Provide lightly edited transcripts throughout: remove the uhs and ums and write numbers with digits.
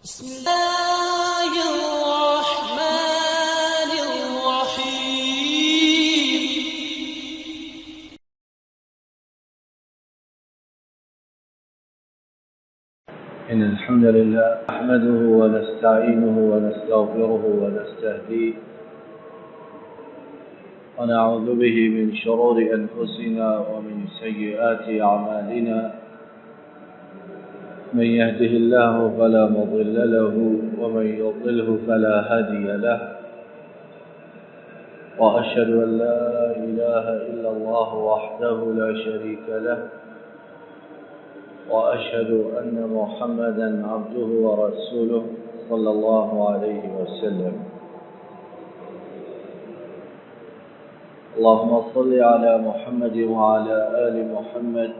بسم الله الرحمن الرحيم. إن الحمد لله نحمده ونستعينه ونستغفره ونستهديه ونعوذ به من شرور أنفسنا ومن سيئات أعمالنا. من يهده الله فلا مضل له ومن يضلله فلا هادي له، وأشهد أن لا إله إلا الله وحده لا شريك له، وأشهد أن محمدا عبده ورسوله صلى الله عليه وسلم. اللهم صل على محمد وعلى آل محمد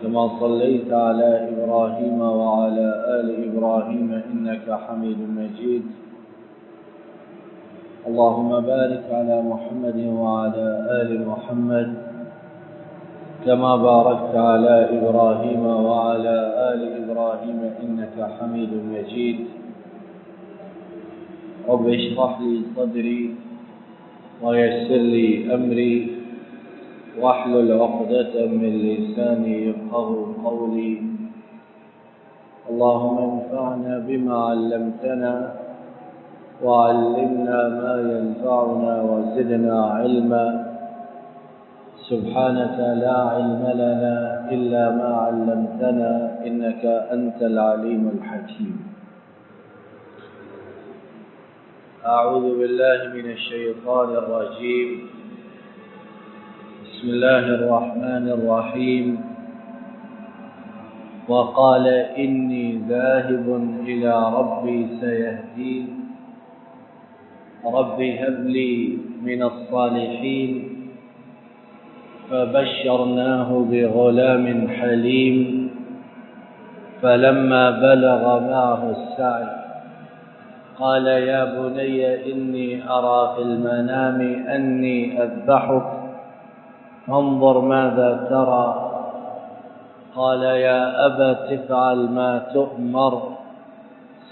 كما صليت على إبراهيم وعلى آل إبراهيم إنك حميد مجيد. اللهم بارك على محمد وعلى آل محمد كما باركت على إبراهيم وعلى آل إبراهيم إنك حميد مجيد. رب اشرح لي صدري ويسر لي أمري واحلل عقدة من لساني يفقهوا قولي. اللهم انفعنا بما علمتنا وعلمنا ما ينفعنا وزدنا علما. سبحانك لا علم لنا إلا ما علمتنا إنك أنت العليم الحكيم. أعوذ بالله من الشيطان الرجيم. بسم الله الرحمن الرحيم. وقال إني ذاهب إلى ربي سيهدين. رب هب لي من الصالحين. فبشرناه بغلام حليم. فلما بلغ معه السعي قال يا بني إني أرى في المنام أني أذبحك فانظر ماذا ترى. قال يا أبت افعل ما تؤمر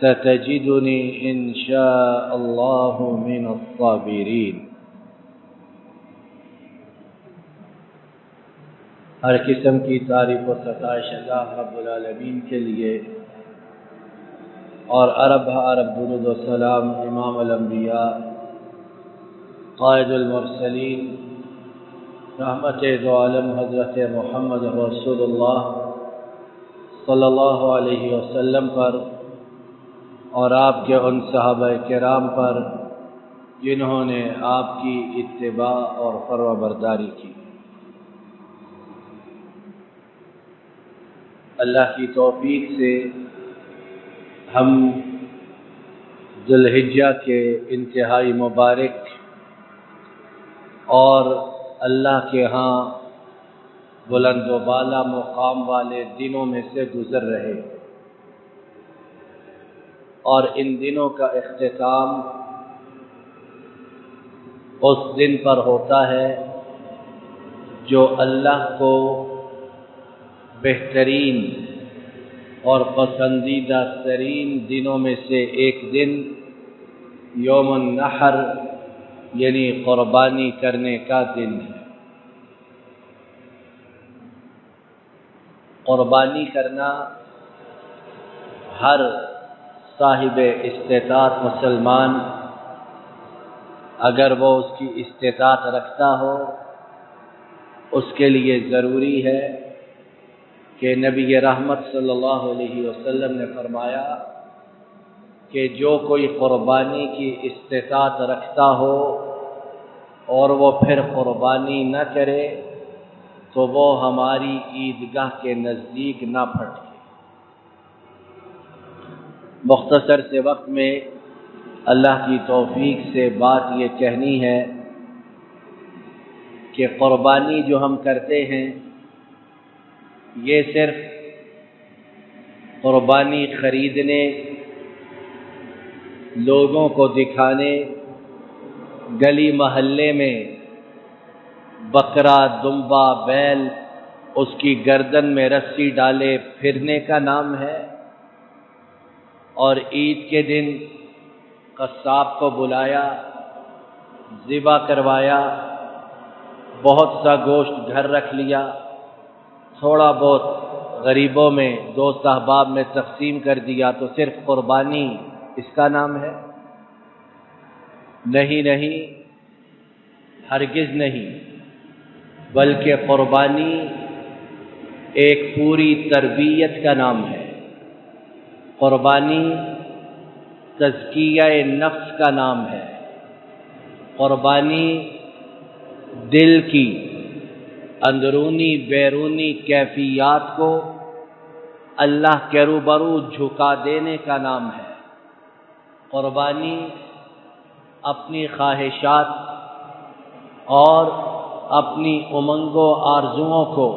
ستجدني إن شاء الله من الصابرين. ہر قسم کی تعریف و ستائش اللہ رب العالمین کے لیے، اور عرب درود و سلام امام الانبیاء قائد المرسلین رحمت دو عالم حضرت محمد رسول اللہ صلی اللہ علیہ وسلم پر، اور آپ کے ان صحابہ کرام پر جنہوں نے آپ کی اتباع اور فرما برداری کی. اللہ کی توفیق سے ہم ذی الحجہ کے انتہائی مبارک اور اللہ کے ہاں بلند و بالا مقام والے دنوں میں سے گزر رہے، اور ان دنوں کا اختتام اس دن پر ہوتا ہے جو اللہ کو بہترین اور پسندیدہ ترین دنوں میں سے ایک دن یوم النحر یعنی قربانی کرنے کا دن ہے. قربانی کرنا ہر صاحب استطاعت مسلمان، اگر وہ اس کی استطاعت رکھتا ہو، اس کے لیے ضروری ہے کہ نبی رحمت صلی اللہ علیہ وسلم نے فرمایا کہ جو کوئی قربانی کی استطاعت رکھتا ہو اور وہ پھر قربانی نہ کرے تو وہ ہماری عیدگاہ کے نزدیک نہ پھٹکے. مختصر سے وقت میں اللہ کی توفیق سے بات یہ کہنی ہے کہ قربانی جو ہم کرتے ہیں یہ صرف قربانی خریدنے، لوگوں کو دکھانے، گلی محلے میں بکرا، دمبا، بیل اس کی گردن میں رسی ڈالے پھرنے کا نام ہے، اور عید کے دن قصاب کو بلایا، ذبح کروایا، بہت سا گوشت گھر رکھ لیا، تھوڑا بہت غریبوں میں، دوست احباب میں تقسیم کر دیا، تو صرف قربانی اس کا نام ہے؟ نہیں نہیں، ہرگز نہیں، بلکہ قربانی ایک پوری تربیت کا نام ہے۔ قربانی تزکیہ نفس کا نام ہے۔ قربانی دل کی اندرونی بیرونی کیفیات کو اللہ کے روبرو جھکا دینے کا نام ہے۔ قربانی اپنی خواہشات اور اپنی امنگ و آرزوؤں کو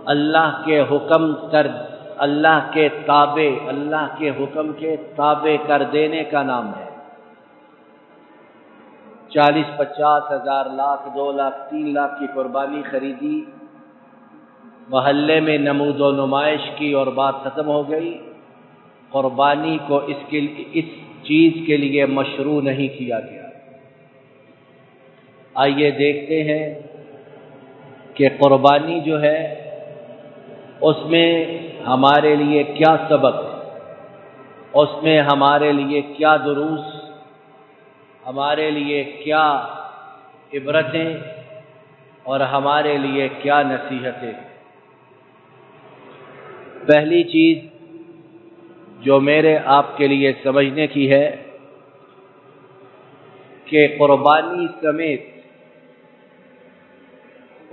اللہ کے حکم کے تابع کر دینے کا نام ہے۔ 40 50 ہزار، لاکھ، 2 لاکھ، 3 لاکھ کی قربانی خریدی، محلے میں نمود و نمائش کی اور بات ختم ہو گئی۔ قربانی کو اس چیز کے لیے مشروع نہیں کیا گیا۔ آئیے دیکھتے ہیں کہ قربانی جو ہے اس میں ہمارے لیے کیا سبق، اس میں ہمارے لیے کیا دروس، ہمارے لیے کیا عبرتیں اور ہمارے لیے کیا نصیحتیں۔ پہلی چیز جو میرے آپ کے لیے سمجھنے کی ہے کہ قربانی سمیت،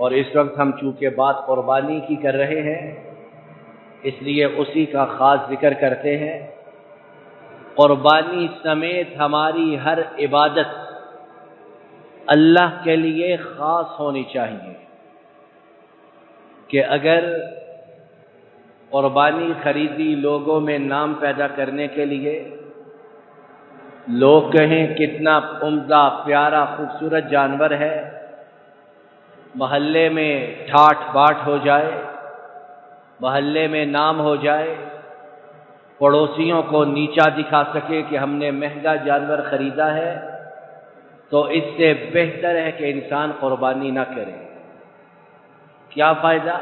اور اس وقت ہم چونکہ بات قربانی کی کر رہے ہیں اس لیے اسی کا خاص ذکر کرتے ہیں، قربانی سمیت ہماری ہر عبادت اللہ کے لیے خاص ہونی چاہیے۔ کہ اگر قربانی خریدی لوگوں میں نام پیدا کرنے کے لیے، لوگ کہیں کتنا عمدہ پیارا خوبصورت جانور ہے، محلے میں ٹھاٹ باٹ ہو جائے، محلے میں نام ہو جائے، پڑوسیوں کو نیچا دکھا سکے کہ ہم نے مہنگا جانور خریدا ہے، تو اس سے بہتر ہے کہ انسان قربانی نہ کرے۔ کیا فائدہ؟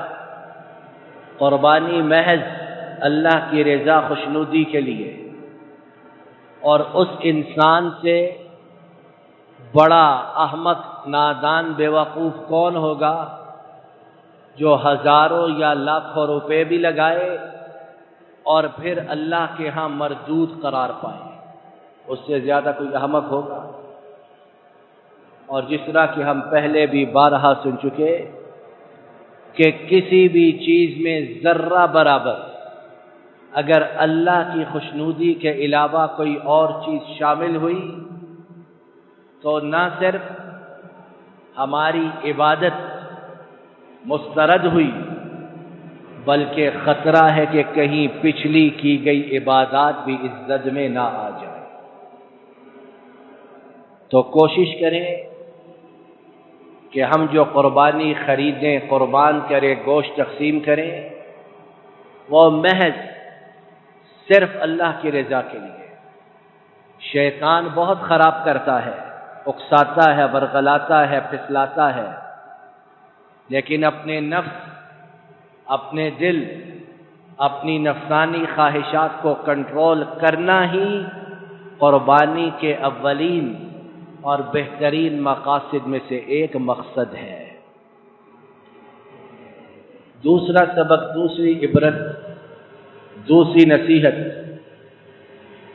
قربانی محض اللہ کی رضا خوشنودی کے لیے، اور اس انسان سے بڑا احمق، نادان، بیوقوف کون ہوگا جو ہزاروں یا لاکھوں روپے بھی لگائے اور پھر اللہ کے ہاں مردود قرار پائے؟ اس سے زیادہ کوئی احمق ہوگا؟ اور جس طرح کہ ہم پہلے بھی بارہا سن چکے کہ کسی بھی چیز میں ذرہ برابر اگر اللہ کی خوشنودی کے علاوہ کوئی اور چیز شامل ہوئی تو نہ صرف ہماری عبادت مسترد ہوئی، بلکہ خطرہ ہے کہ کہیں پچھلی کی گئی عبادات بھی اس زد میں نہ آ جائے۔ تو کوشش کریں کہ ہم جو قربانی خریدیں، قربان کریں، گوشت تقسیم کریں، وہ محض صرف اللہ کی رضا کے لیے۔ شیطان بہت خراب کرتا ہے، اکساتا ہے، ورغلاتا ہے، پھسلاتا ہے، لیکن اپنے نفس، اپنے دل، اپنی نفسانی خواہشات کو کنٹرول کرنا ہی قربانی کے اولین اور بہترین مقاصد میں سے ایک مقصد ہے۔ دوسرا سبق، دوسری عبرت، دوسری نصیحت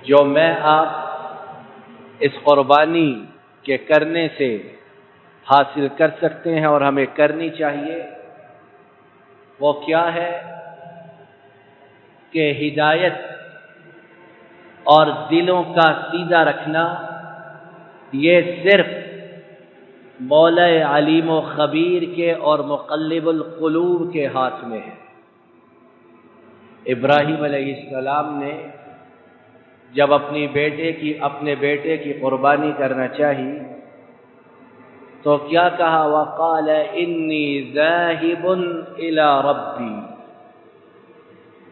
جو میں آپ اس قربانی کے کرنے سے حاصل کر سکتے ہیں اور ہمیں کرنی چاہیے، وہ کیا ہے کہ ہدایت اور دلوں کا سیدھا رکھنا یہ صرف مولا علیم و خبیر کے اور مقلب القلوب کے ہاتھ میں ہے۔ ابراہیم علیہ السلام نے جب اپنے بیٹے کی قربانی کرنا چاہی تو کیا کہا؟ وقال انی ذاہب الی ربی،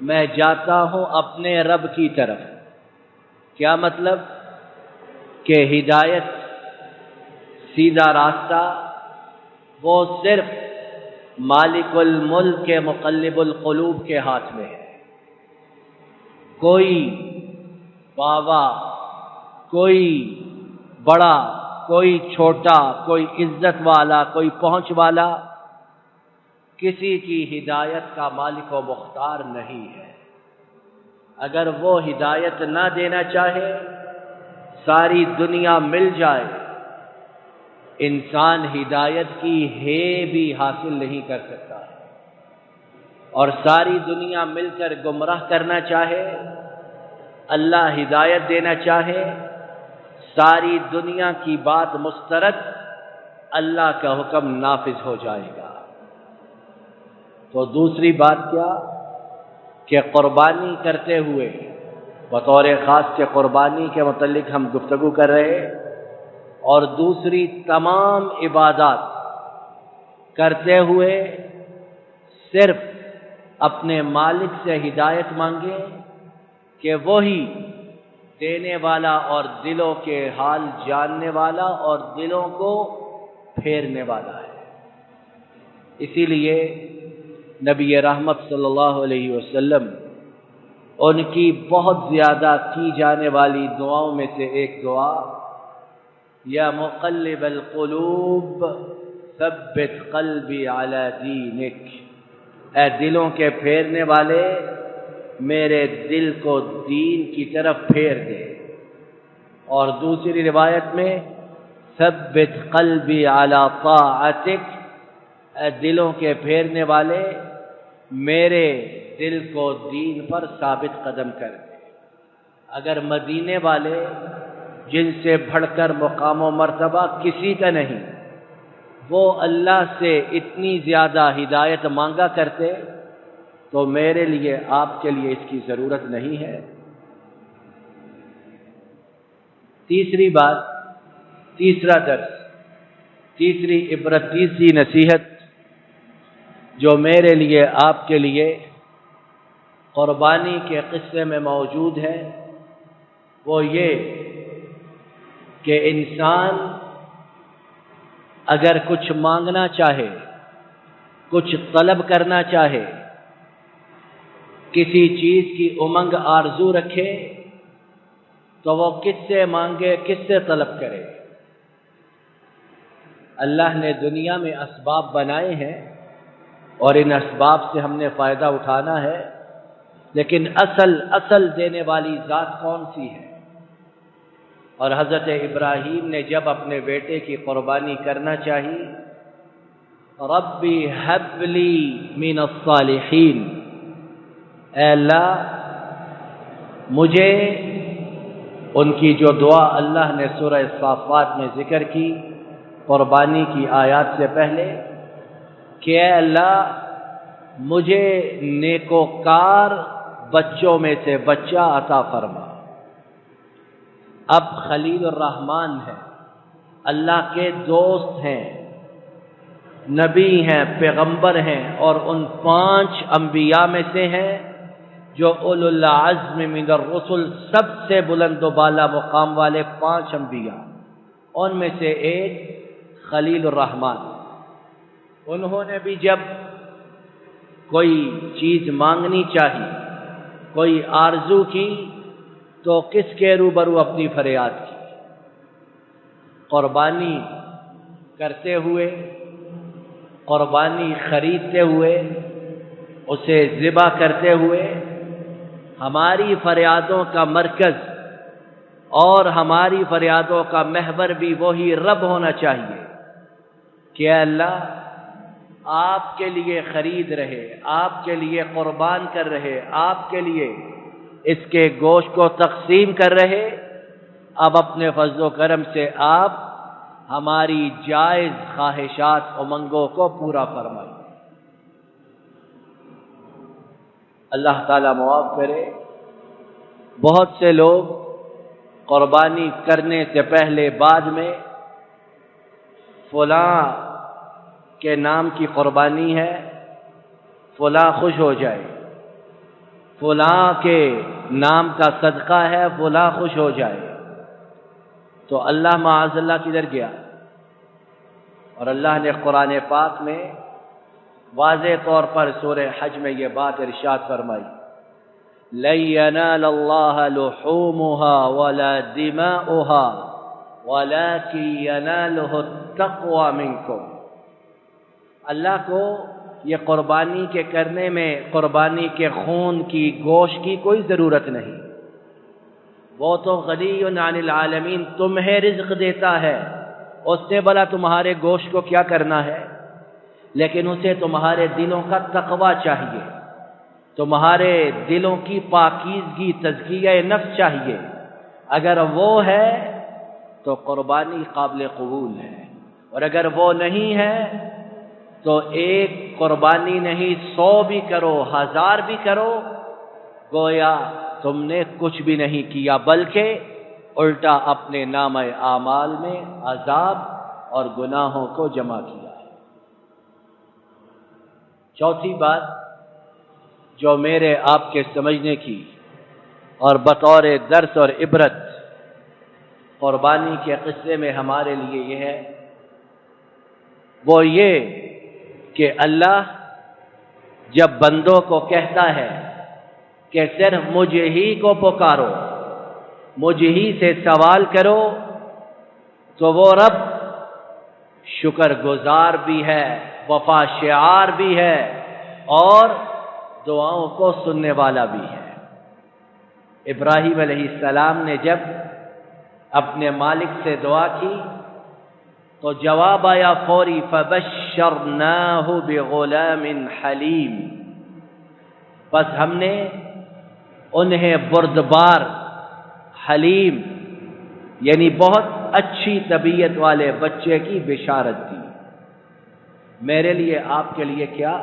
میں جاتا ہوں اپنے رب کی طرف۔ کیا مطلب؟ کہ ہدایت، سیدھا راستہ وہ صرف مالک الملک کے مقلب القلوب کے ہاتھ میں ہے۔ کوئی بابا، کوئی بڑا، کوئی چھوٹا، کوئی عزت والا، کوئی پہنچ والا کسی کی ہدایت کا مالک و مختار نہیں ہے۔ اگر وہ ہدایت نہ دینا چاہے، ساری دنیا مل جائے، انسان ہدایت کی ہے بھی حاصل نہیں کر سکتا، اور ساری دنیا مل کر گمراہ کرنا چاہے، اللہ ہدایت دینا چاہے، ساری دنیا کی بات مسترد، اللہ کا حکم نافذ ہو جائے گا۔ تو دوسری بات کیا؟ کہ قربانی کرتے ہوئے، بطور خاص کے قربانی کے متعلق ہم گفتگو کر رہے، اور دوسری تمام عبادات کرتے ہوئے صرف اپنے مالک سے ہدایت مانگے کہ وہی دینے والا اور دلوں کے حال جاننے والا اور دلوں کو پھیرنے والا ہے۔ اسی لیے نبی رحمت صلی اللہ علیہ وسلم، ان کی بہت زیادہ کی جانے والی دعاؤں میں سے ایک دعا، یا مقلب القلوب ثبت قلبی علی دینک، اے دلوں کے پھیرنے والے میرے دل کو دین کی طرف پھیر دے۔ اور دوسری روایت میں ثبت قلبی علی طاعتک، اے دلوں کے پھیرنے والے میرے دل کو دین پر ثابت قدم کر دے۔ اگر مدینے والے، جن سے بڑھ کر مقام و مرتبہ کسی کا نہیں، وہ اللہ سے اتنی زیادہ ہدایت مانگا کرتے، تو میرے لیے، آپ کے لیے اس کی ضرورت نہیں ہے۔ تیسری بات، تیسرا درس، تیسری عبرت، تیسری نصیحت جو میرے لیے، آپ کے لیے قربانی کے قصے میں موجود ہے، وہ یہ کہ انسان اگر کچھ مانگنا چاہے، کچھ طلب کرنا چاہے، کسی چیز کی امنگ آرزو رکھے، تو وہ کس سے مانگے، کس سے طلب کرے؟ اللہ نے دنیا میں اسباب بنائے ہیں، اور ان اسباب سے ہم نے فائدہ اٹھانا ہے، لیکن اصل دینے والی ذات کون سی ہے؟ اور حضرت ابراہیم نے جب اپنے بیٹے کی قربانی کرنا چاہی، ربی ہب لی من الصالحین، اے اللہ مجھے، ان کی جو دعا اللہ نے سورہ صافات میں ذکر کی قربانی کی آیات سے پہلے، کہ اے اللہ مجھے نیکوکار بچوں میں سے بچہ عطا فرما۔ اب خلیل الرحمن ہیں، اللہ کے دوست ہیں، نبی ہیں، پیغمبر ہیں، اور ان 5 انبیاء میں سے ہیں جو اولو العزم من الرسل، سب سے بلند و بالا مقام والے 5 انبیاء، ان میں سے ایک خلیل الرحمن۔ انہوں نے بھی جب کوئی چیز مانگنی چاہی، کوئی آرزو کی، تو کس کے روبرو اپنی فریاد کی؟ قربانی کرتے ہوئے، قربانی خریدتے ہوئے، اسے ذبح کرتے ہوئے، ہماری فریادوں کا مرکز اور ہماری فریادوں کا محور بھی وہی رب ہونا چاہیے کہ اے اللہ آپ کے لیے خرید رہے، آپ کے لیے قربان کر رہے، آپ کے لیے اس کے گوشت کو تقسیم کر رہے، اب اپنے فضل و کرم سے آپ ہماری جائز خواہشات امنگوں کو پورا فرمائیں۔ اللہ تعالیٰ معاف کرے، بہت سے لوگ قربانی کرنے سے پہلے بعد میں فلاں کے نام کی قربانی ہے، فلاں خوش ہو جائے، فلاں کے نام کا صدقہ ہے، فلاں خوش ہو جائے، تو اللہ معاذ اللہ کدھر گیا؟ اور اللہ نے قرآن پاک میں واضح طور پر سورہ حج میں یہ بات ارشاد فرمائی، لَن يَنَالَ اللَّهَ لُحُومُهَا وَلَا دِمَاؤُهَا وَلَكِن يَنَالُهُ التَّقْوَى مِنكُمْ۔ اللہ کو یہ قربانی کے کرنے میں قربانی کے خون کی، گوشت کی کوئی ضرورت نہیں، وہ تو غنی عن العالمین، تمہیں رزق دیتا ہے، اس نے بھلا تمہارے گوشت کو کیا کرنا ہے؟ لیکن اسے تمہارے دلوں کا تقوی چاہیے، تمہارے دلوں کی پاکیزگی، تزکیہ نفس چاہیے۔ اگر وہ ہے تو قربانی قابل قبول ہے، اور اگر وہ نہیں ہے تو ایک قربانی نہیں، 100 بھی کرو، 1000 بھی کرو، گویا تم نے کچھ بھی نہیں کیا، بلکہ الٹا اپنے نامہ اعمال میں عذاب اور گناہوں کو جمع کیا ہے۔ چوتھی بات جو میرے آپ کے سمجھنے کی اور بطور درس اور عبرت قربانی کے قصے میں ہمارے لیے یہ ہے، وہ یہ کہ اللہ جب بندوں کو کہتا ہے کہ صرف مجھ ہی کو پکارو، مجھ ہی سے سوال کرو، تو وہ رب شکر گزار بھی ہے، وفا شعار بھی ہے، اور دعاؤں کو سننے والا بھی ہے۔ ابراہیم علیہ السلام نے جب اپنے مالک سے دعا کی تو جواب آیا فوری، فبشرناہ بغلام حلیم، بس ہم نے انہیں بردبار، حلیم یعنی بہت اچھی طبیعت والے بچے کی بشارت دی۔ میرے لیے، آپ کے لیے کیا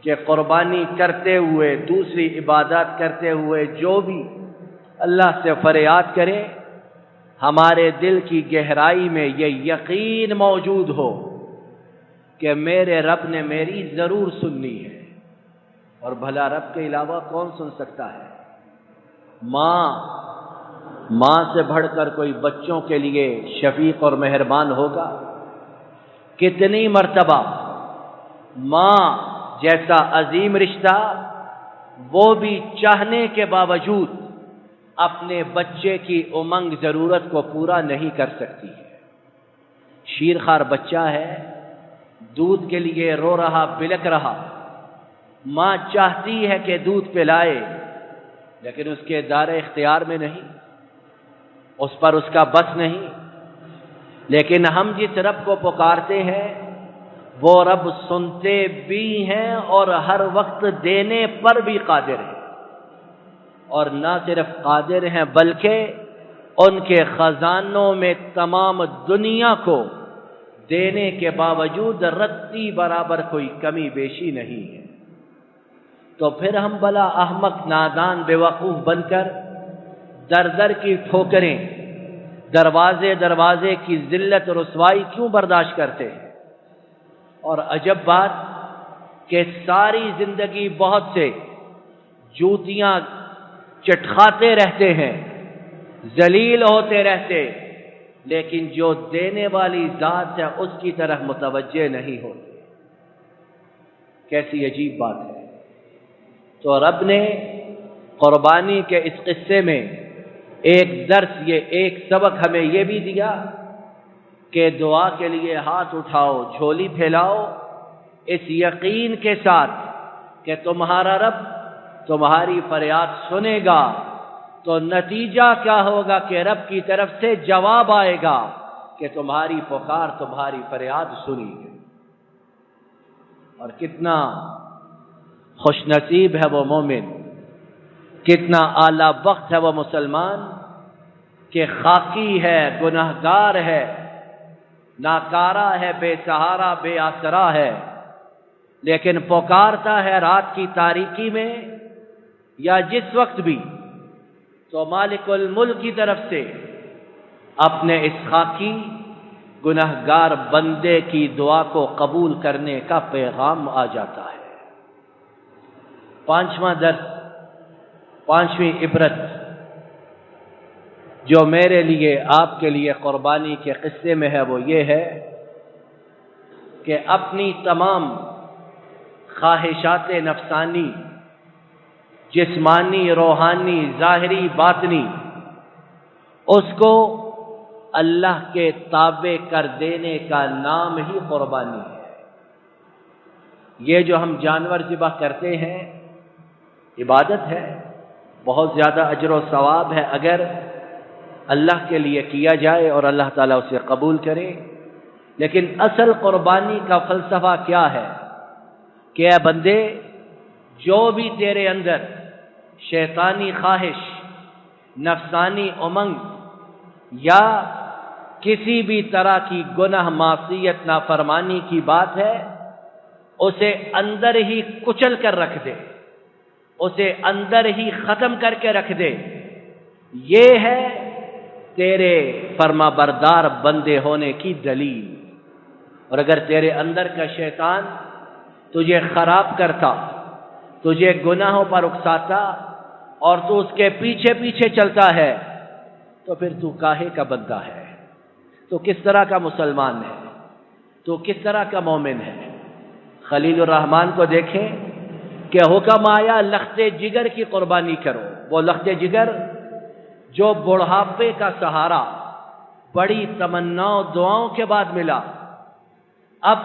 کہ قربانی کرتے ہوئے، دوسری عبادات کرتے ہوئے جو بھی اللہ سے فریاد کرے، ہمارے دل کی گہرائی میں یہ یقین موجود ہو کہ میرے رب نے میری ضرور سننی ہے، اور بھلا رب کے علاوہ کون سن سکتا ہے؟ ماں سے بڑھ کر کوئی بچوں کے لیے شفیق اور مہربان ہوگا؟ کتنی مرتبہ ماں جیسا عظیم رشتہ وہ بھی چاہنے کے باوجود اپنے بچے کی امنگ، ضرورت کو پورا نہیں کر سکتی ہے۔ شیرخوار بچہ ہے، دودھ کے لیے رو رہا، بلک رہا، ماں چاہتی ہے کہ دودھ پلائے، لیکن اس کے دائرہ اختیار میں نہیں، اس پر اس کا بس نہیں۔ لیکن ہم جس رب کو پکارتے ہیں وہ رب سنتے بھی ہیں اور ہر وقت دینے پر بھی قادر ہیں، اور نہ صرف قادر ہیں بلکہ ان کے خزانوں میں تمام دنیا کو دینے کے باوجود رتی برابر کوئی کمی بیشی نہیں ہے۔ تو پھر ہم بلا احمق، نادان، بیوقوف بن کر در در کی ٹھوکریں، دروازے دروازے کی ذلت اور رسوائی کیوں برداشت کرتے ہیں؟ اور عجب بات کہ ساری زندگی بہت سے جوتیاں چٹکھاتے رہتے ہیں، ذلیل ہوتے رہتے، لیکن جو دینے والی ذات ہے اس کی طرف متوجہ نہیں ہوتے۔ کیسی عجیب بات ہے۔ تو رب نے قربانی کے اس قصے میں ایک درس، یہ ایک سبق ہمیں یہ بھی دیا کہ دعا کے لیے ہاتھ اٹھاؤ، جھولی پھیلاؤ، اس یقین کے ساتھ کہ تمہارا رب تمہاری فریاد سنے گا، تو نتیجہ کیا ہوگا کہ رب کی طرف سے جواب آئے گا کہ تمہاری پکار، تمہاری فریاد سنی گئی۔ اور کتنا خوش نصیب ہے وہ مومن، کتنا اعلیٰ بخت ہے وہ مسلمان کہ خاکی ہے، گنہگار ہے، ناکارہ ہے، بے سہارا، بے آسرا ہے، لیکن پکارتا ہے رات کی تاریکی میں یا جس وقت بھی، تو مالک الملک کی طرف سے اپنے اس خاکی گنہگار بندے کی دعا کو قبول کرنے کا پیغام آ جاتا ہے۔ پانچواں درس 5ویں عبرت جو میرے لیے آپ کے لیے قربانی کے قصے میں ہے وہ یہ ہے کہ اپنی تمام خواہشات نفسانی، جسمانی، روحانی، ظاہری، باطنی، اس کو اللہ کے تابع کر دینے کا نام ہی قربانی ہے۔ یہ جو ہم جانور ذبح کرتے ہیں عبادت ہے، بہت زیادہ اجر و ثواب ہے اگر اللہ کے لیے کیا جائے اور اللہ تعالیٰ اسے قبول کرے۔ لیکن اصل قربانی کا فلسفہ کیا ہے کہ اے بندے، جو بھی تیرے اندر شیطانی خواہش، نفسانی امنگ یا کسی بھی طرح کی گناہ، معصیت، نافرمانی کی بات ہے، اسے اندر ہی کچل کر رکھ دے، اسے اندر ہی ختم کر کے رکھ دے۔ یہ ہے تیرے فرما بردار بندے ہونے کی دلیل۔ اور اگر تیرے اندر کا شیطان تجھے خراب کرتا، تجھے گناہوں پر اکساتا اور تو اس کے پیچھے پیچھے چلتا ہے، تو پھر تو کاہے کا بندہ ہے؟ تو کس طرح کا مسلمان ہے؟ تو کس طرح کا مومن ہے؟ خلیل الرحمن کو دیکھیں کہ حکم آیا لخت جگر کی قربانی کرو۔ وہ لخت جگر جو بڑھاپے کا سہارا بڑی تمناؤں دعاؤں کے بعد ملا۔ اب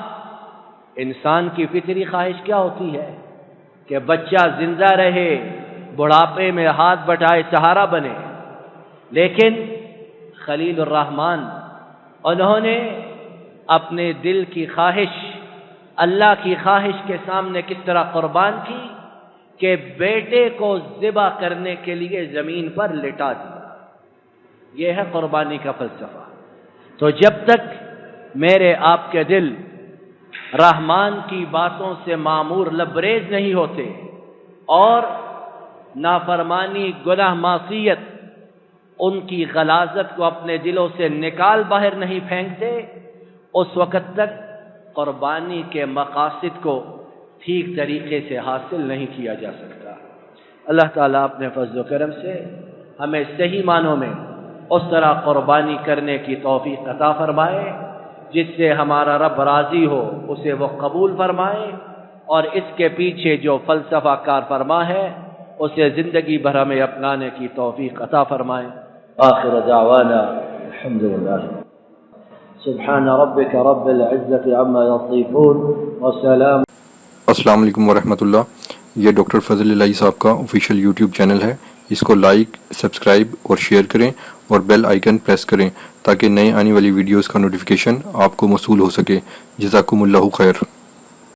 انسان کی فطری خواہش کیا ہوتی ہے کہ بچہ زندہ رہے، بڑھاپے میں ہاتھ بٹائے، سہارا بنے۔ لیکن خلیل الرحمن انہوں نے اپنے دل کی خواہش اللہ کی خواہش کے سامنے کس طرح قربان کی کہ بیٹے کو ذبح کرنے کے لیے زمین پر لٹا دیا۔ یہ ہے قربانی کا فلسفہ۔ تو جب تک میرے آپ کے دل رحمان کی باتوں سے معمور لبریز نہیں ہوتے اور نافرمانی، گناہ، معصیت ان کی غلاظت کو اپنے دلوں سے نکال باہر نہیں پھینکتے، اس وقت تک قربانی کے مقاصد کو ٹھیک طریقے سے حاصل نہیں کیا جا سکتا۔ اللہ تعالیٰ اپنے فضل و کرم سے ہمیں صحیح معنوں میں اس طرح قربانی کرنے کی توفیق عطا فرمائے جس سے ہمارا رب راضی ہو، اسے وہ قبول فرمائے، اور اس کے پیچھے جو فلسفہ کار فرما ہے اسے زندگی بھر ہمیں اپنانے کی توفیق عطا فرمائے۔ آخر دعوانا الحمدللہ، سبحان ربک رب العزت عما یصفون وسلام۔ السلام علیکم ورحمۃ اللہ۔ یہ ڈاکٹر فضل الہی صاحب کا آفیشیل یوٹیوب چینل ہے، اس کو لائک، سبسکرائب اور شیئر کریں اور بیل آئیکن پریس کریں تاکہ نئے آنے والی ویڈیوز کا نوٹیفیکیشن آپ کو موصول ہو سکے۔ جزاکم اللہ خیر۔